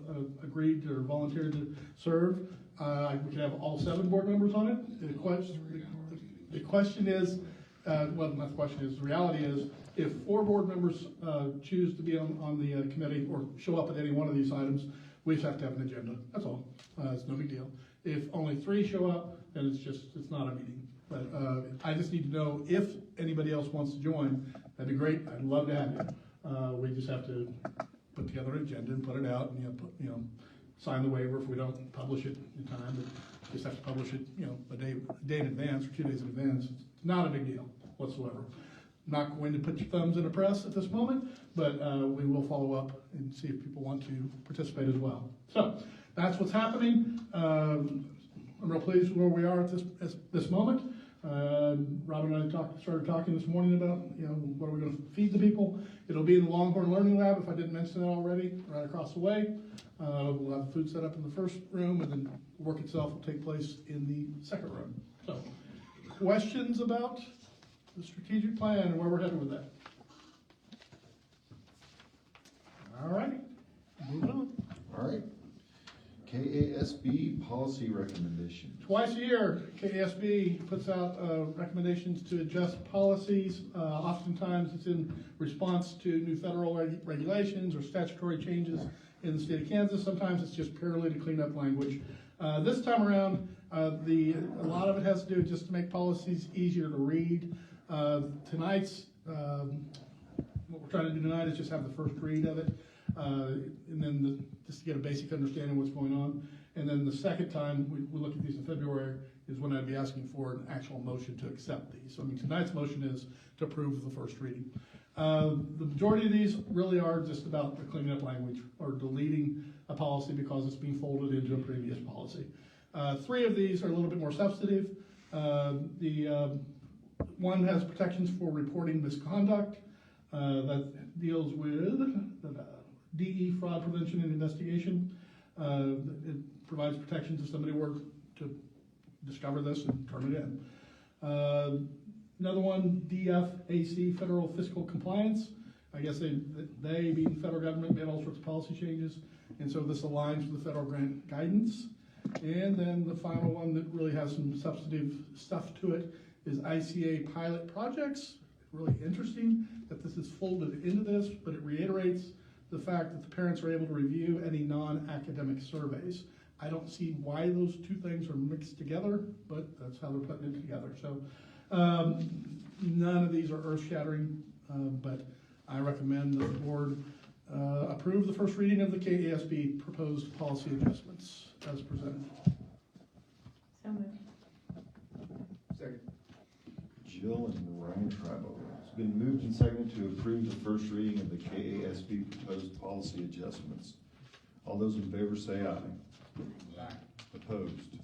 agreed or volunteered to serve. We can have all 7 board members on it. The question is, well, not the question is, the reality is, if 4 board members choose to be on the committee or show up at any one of these items, we just have to have an agenda. That's all. It's no big deal. If only 3 show up, then it's not a meeting. But I just need to know if anybody else wants to join. That'd be great. I'd love to have you. We just have to put together an agenda and put it out, and sign the waiver if we don't publish it in time. But just have to publish it, a day in advance or 2 days in advance. It's not a big deal whatsoever. Not going to put your thumbs in a press at this moment, but we will follow up and see if people want to participate as well. So that's what's happening. I'm real pleased with where we are at this moment. Robin and I started talking this morning about what are we going to feed the people. It'll be in the Longhorn Learning Lab, if I didn't mention that already, right across the way. We'll have food set up in the first room, and then the work itself will take place in the second room. So, questions about the strategic plan and where we're headed with that? All righty, moving on. All right. KASB policy recommendation. Twice a year, KASB puts out recommendations to adjust policies. Oftentimes it's in response to new federal regulations or statutory changes in the state of Kansas. Sometimes it's just purely to clean up language. This time around, a lot of it has to do just to make policies easier to read. What we're trying to do tonight is just have the first read of it, and then just to get a basic understanding of what's going on. And then the second time we look at these in February is when I'd be asking for an actual motion to accept these. So I mean, tonight's motion is to approve the first reading. The majority of these really are just about the cleaning up language or deleting a policy because it's being folded into a previous policy. 3 of these are a little bit more substantive. The one has protections for reporting misconduct that deals with DE, fraud prevention and investigation. It provides protections if somebody were to discover this and turn it in. Another one, DFAC, Federal Fiscal Compliance. I guess they being the federal government, made all sorts of policy changes, and so this aligns with the federal grant guidance. And then the final one that really has some substantive stuff to it is ICA pilot projects. Really interesting that this is folded into this, but it reiterates the fact that the parents are able to review any non-academic surveys. I don't see why those 2 things are mixed together, but that's how they're putting it together. So none of these are earth-shattering, but I recommend that the board approve the first reading of the KASB proposed policy adjustments as presented. So moved. Second. Jill and Ryan Tribal. It's been moved and seconded to approve the first reading of the KASB proposed policy adjustments. All those in favor say aye. Aye. Opposed?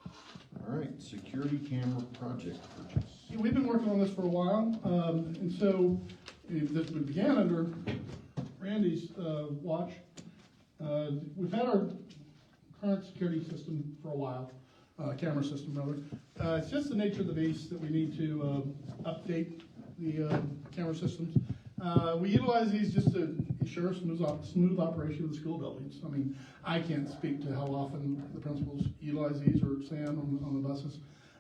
All right, security camera project purchase. We've been working on this for a while, and so this began under Randy's watch. We've had our current security system for a while, camera system rather. It's just the nature of the beast that we need to update the camera systems. We utilize these just to ensure smooth operation of the school buildings. I mean, I can't speak to how often the principals utilize these or Sam on the buses.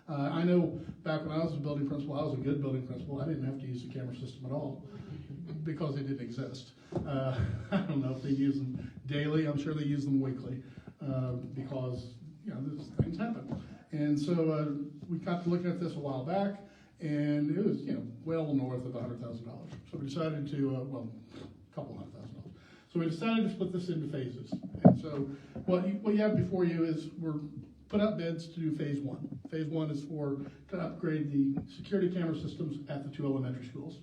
I know back when I was a building principal, I was a good building principal. I didn't have to use the camera system at all because they didn't exist. I don't know if they use them daily. I'm sure they use them weekly because, you know, these things happen. And so we got to looking at this a while back, and it was, you know, well north of $100,000. So we decided to, well, a couple $100,000. So we decided to split this into phases. And so what you have before you is we're put out bids to do phase 1. Phase 1 is to upgrade the security camera systems at the 2 elementary schools.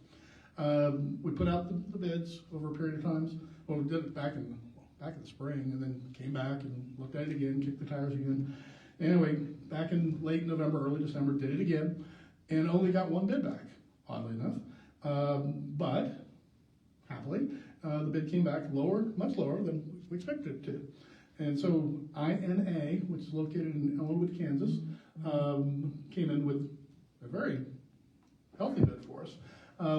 We put out the bids over a period of times. Well, we did it back in the spring, and then came back and looked at it again, kicked the tires again. Anyway, back in late November, early December, did it again, and only got 1 bid back, oddly enough. But happily, the bid came back lower, much lower than we expected it to. And so INA, which is located in Ellenwood, Kansas, came in with a very healthy bid for us.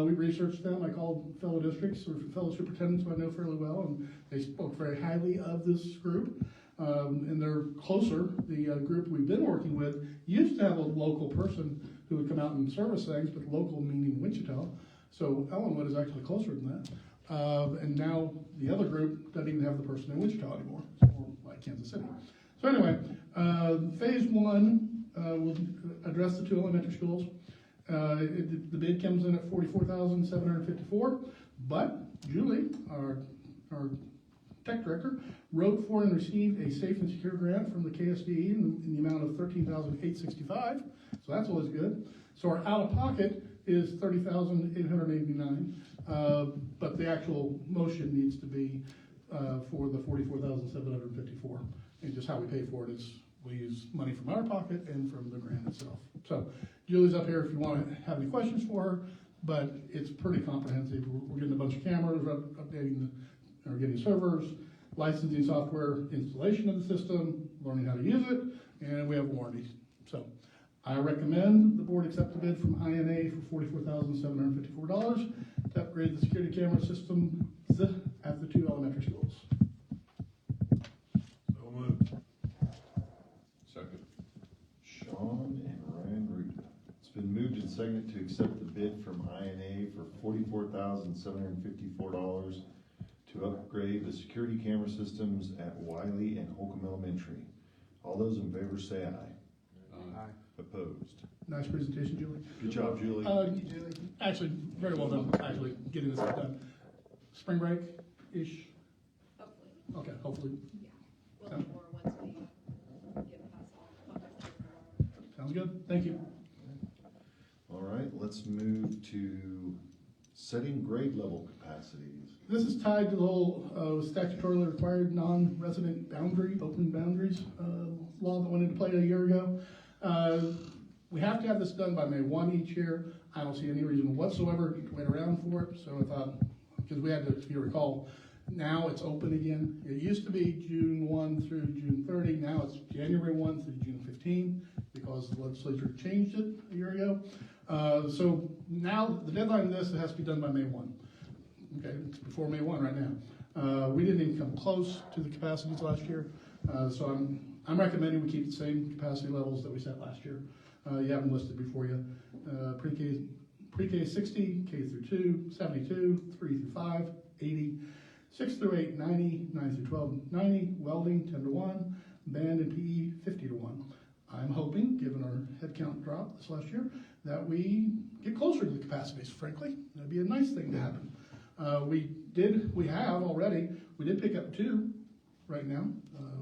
We researched them. I called fellow districts or fellow superintendents who I know fairly well, and they spoke very highly of this group. And they're closer. The group we've been working with used to have a local person who would come out and service things, but local meaning Wichita. So Ellenwood is actually closer than that. And now the other group doesn't even have the person in Wichita anymore. It's more like Kansas City. So anyway, phase 1 will address the 2 elementary schools. The bid comes in at $44,754, but Julie, our tech director, wrote for and received a safe and secure grant from the KSDE in the amount of $13,865, so that's always good. So our out-of-pocket is $30,889, but the actual motion needs to be for the $44,754, and just how we pay for it is we use money from our pocket and from the grant itself. So Julie's up here if you want to have any questions for her, but it's pretty comprehensive. We're getting a bunch of cameras, updating or getting servers, licensing software, installation of the system, learning how to use it, and we have warranties. So I recommend the board accept the bid from INA for $44,754 to upgrade the security camera system at the 2 elementary schools. So moved. Second. Sean and Ryan Ruda. It's been moved and seconded to accept the bid from INA for $44,754 to upgrade the security camera systems at Wiley and Holcomb Elementary. All those in favor say aye. Aye. Opposed? Nice presentation, Julie. Good job, Julie. Actually, very well done, actually, getting this done. Spring break-ish? Hopefully. Okay, hopefully. Yeah. We'll know more once we Sounds good, thank you. All right, let's move to setting grade level capacities. This is tied to the whole statutorily required non-resident boundary, open boundaries law that went into play a year ago. We have to have this done by May 1 each year. I don't see any reason whatsoever to wait around for it, so I thought, because we had to, if you recall, now it's open again. It used to be June 1 through June 30. Now it's January 1 through June 15 because the legislature changed it a year ago. So now the deadline of this, it has to be done by May 1. Okay, it's before May 1 right now. We didn't even come close to the capacities last year. So I'm recommending we keep the same capacity levels that we set last year. You have them listed before you. Pre-K 60, K through 2, 72, 3 through 5, 80, 6 through 8, 90, 9 through 12, 90, welding 10 to 1, band and PE 50 to 1. I'm hoping, given our headcount drop this last year, that we get closer to the capacities, frankly. That'd be a nice thing to happen. We did pick up 2 right now,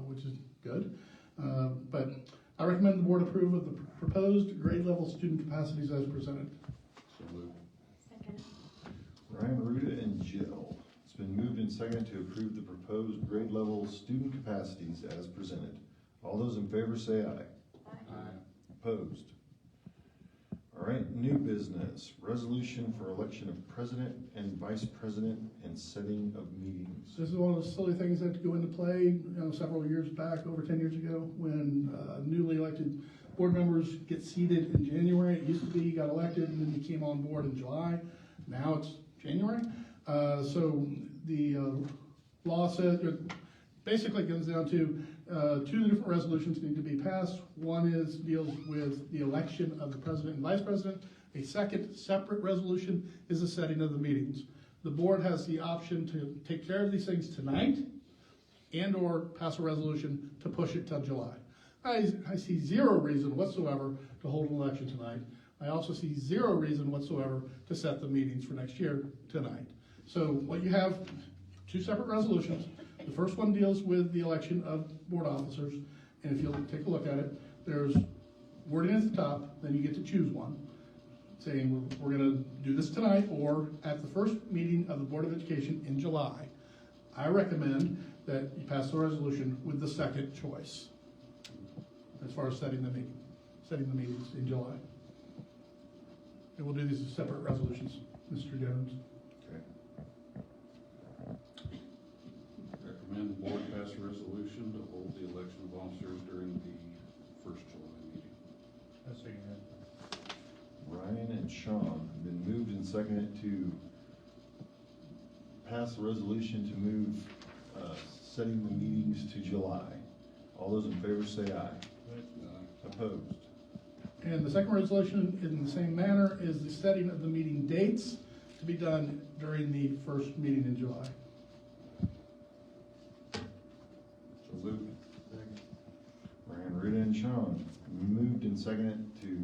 which is good. But I recommend the board approve of the proposed grade level student capacities as presented. So moved. Second. Ryan, Ruda, and Jill. It's been moved and seconded to approve the proposed grade level student capacities as presented. All those in favor say aye. Aye. Opposed? All right, new business. Resolution for election of president and vice president and setting of meetings. This is one of those silly things that go into play several years back, over 10 years ago, when newly elected board members get seated in January. It used to be you got elected and then you came on board in July. Now it's January. So the law says, basically it comes down to 2 different resolutions need to be passed. One deals with the election of the president and vice president. A second separate resolution is the setting of the meetings. The board has the option to take care of these things tonight and or pass a resolution to push it till July. I see zero reason whatsoever to hold an election tonight. I also see zero reason whatsoever to set the meetings for next year tonight. So what you have, 2 separate resolutions. The first one deals with the election of board officers, and if you'll take a look at it, there's wording at the top, then you get to choose one, saying we're gonna do this tonight or at the first meeting of the Board of Education in July. I recommend that you pass the resolution with the second choice as far as setting the meetings in July. And we'll do these as separate resolutions, Mr. Jones. Recommend the board pass a resolution to hold the election of officers during the first July meeting. That's a unanimous. Ryan and Sean have been moved and seconded to pass a resolution to move setting the meetings to July. All those in favor say aye. Opposed? And the second resolution in the same manner is the setting of the meeting dates to be done during the first meeting in July. So moved. Second. Ryan, Ruda, and Sean moved and seconded to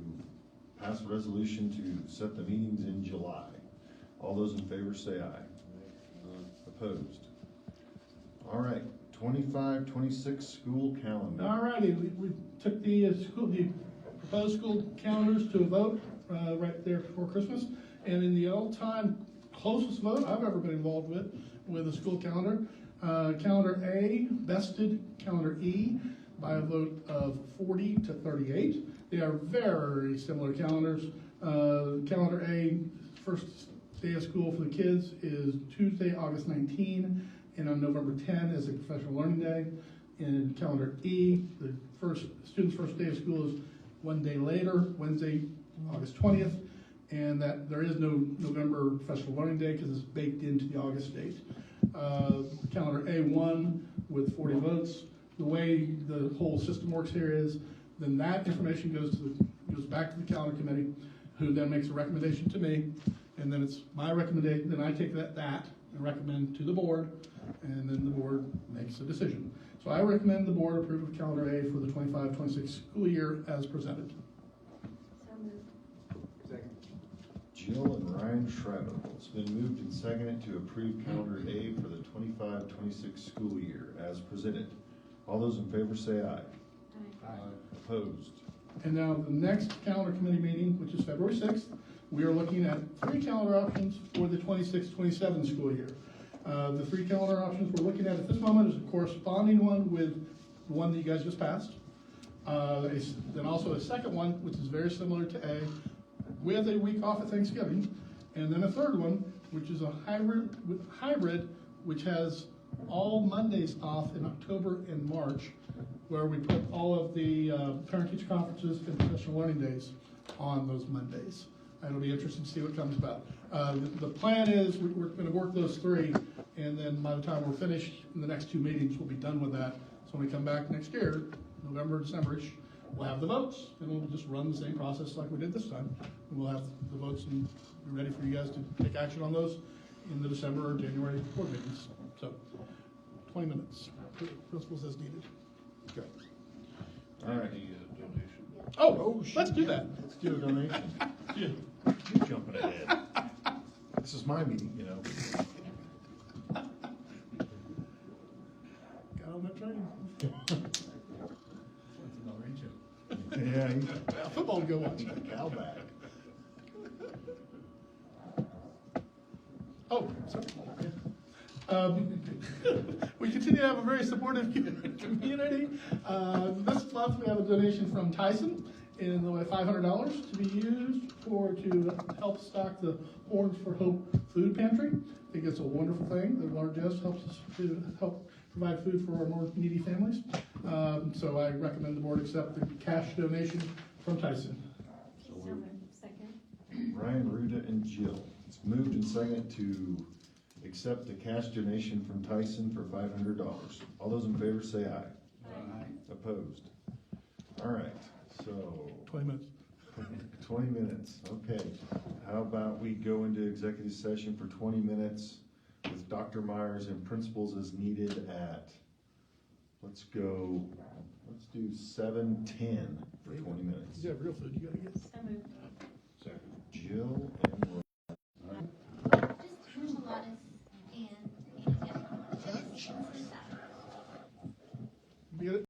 pass a resolution to set the meetings in July. All those in favor say aye. Opposed? All right, 25-26 school calendar. All righty, we took the proposed school calendars to a vote right there before Christmas. And in the all-time closest vote I've ever been involved with a school calendar, calendar A bested calendar E by a vote of 40 to 38. They are very similar calendars. Calendar A, first day of school for the kids is Tuesday, August 19, and on November 10 is a professional learning day. In calendar E, the student's first day of school is one day later, Wednesday, August 20th, and that there is no November professional learning day because it's baked into the August date. Calendar A1 with 40 votes. The way the whole system works here is then that information goes back to the calendar committee, who then makes a recommendation to me, and then it's my recommendation. Then I take that and recommend to the board, and then the board makes a decision. So I recommend the board approve of calendar A for the 25-26 school year as presented. So moved. Second. Jill and Ryan Schreiber. It's been moved and seconded to approve calendar A for the 25-26 school year as presented. All those in favor say aye. Aye. Opposed? And now the next calendar committee meeting, which is February 6th, we are looking at 3 calendar options for the 26-27 school year. The 3 calendar options we're looking at this moment is a corresponding one with the one that you guys just passed. Then also a second one, which is very similar to A, with a week off at Thanksgiving. And then a third one, which is a hybrid, which has all Mondays off in October and March, where we put all of the parent-teacher conferences and professional learning days on those Mondays. It'll be interesting to see what comes about. The plan is we're going to work those 3, and then by the time we're finished in the next 2 meetings, we'll be done with that. So when we come back next year, November, December-ish, we'll have the votes, and we'll just run the same process like we did this time. And we'll have the votes and be ready for you guys to take action on those in the December or January board meetings. So 20 minutes, principals as needed. Okay. All right. The donation. Oh, let's do that. Let's do a donation. You're jumping ahead. This is my meeting, you know. Got on that train. Yeah, Football to go watch. Cal back. Oh, sorry. We continue to have a very supportive community. This month we have a donation from Tyson in the way of $500 to be used to help stock the Horns for Hope food pantry. I think it's a wonderful thing. The largesse helps us to help provide food for our more needy families. So I recommend the board accept the cash donation from Tyson. So we're Second. Ryan, Ruda, and Jill. It's moved and seconded to accept the cash donation from Tyson for $500. All those in favor say aye. Aye. Opposed? All right, so 20 minutes. 20 minutes, okay. How about we go into executive session for 20 minutes with Dr. Myers and principals as needed at, let's do 7:10 for 20 minutes. You have real food you gotta get. So moved. Second. Jill and Roy. Just enchiladas and, yeah. You get it?